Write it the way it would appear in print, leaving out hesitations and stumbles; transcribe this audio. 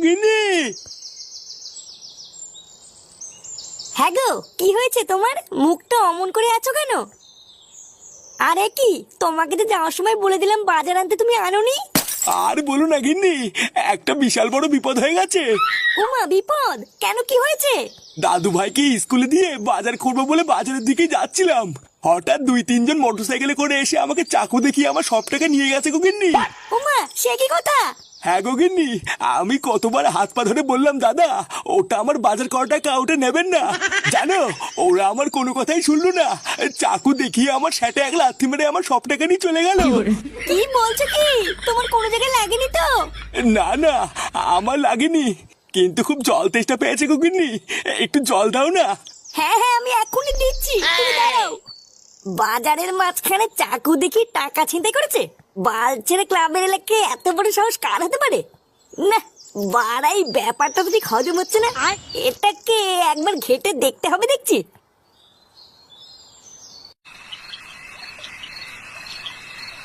গিন্নি। হ্যাঁ গো, কি হয়েছে তোমার? মুখটা অমন করে আছো কেন? আরে কি, তোমাকে তো যাওয়ার সময় বলে দিলাম বাজার আনতে, তুমি আনোনি। আর বলো না গিন্নি, একটা বিশাল বড় বিপদ হয়ে গেছে। ওমা, বিপদ কেন, কি হয়েছে? দাদু ভাইকে স্কুলে দিয়ে বাজার করবো বলে বাজারের দিকে যাচ্ছিলাম, হঠাৎ 2-3 জন মোটরসাইকেলে করে এসে আমাকে চাকু দেখিয়ে আমার সব টাকা নিয়ে গেছে গো গিন্নি। ওমা, সে কি কথা? হ্যাঁ গো গিন্নি, আমি কতবার হাত পা ধরে বললাম দাদা ওটা আমার বাজার করা টাকা, ওটা নেবেন না। জানো, ওরা আমার কোনো কথাই শুনলো না, চাকু দেখিয়ে আমার সেটা এক লাথি মেরে আমার সব টাকা নিয়ে চলে গেল। কি বলছো কি? তোমার কোনো জায়গায় লাগেনি তো? না না, আমার লাগেনি, কিন্তু খুব জল তেষ্টা পেয়েছে গো গিন্নি, একটু জল দাও না। হ্যাঁ হ্যাঁ, আমি এক্ষুনি দিচ্ছি, তুমি দাঁড়াও। বাজারের মাঝখানে চাকু দেখি টাকা ছিনতাই করেছে? বালছেড়ে ক্লাবের এলাকায় এত বড় সাহস কার হতে পারে? না, বাড়াই ব্যাপারটা তো ঠিক হজম হচ্ছে না। এটাকে একবার ঘেটে দেখতে হবে দেখছি।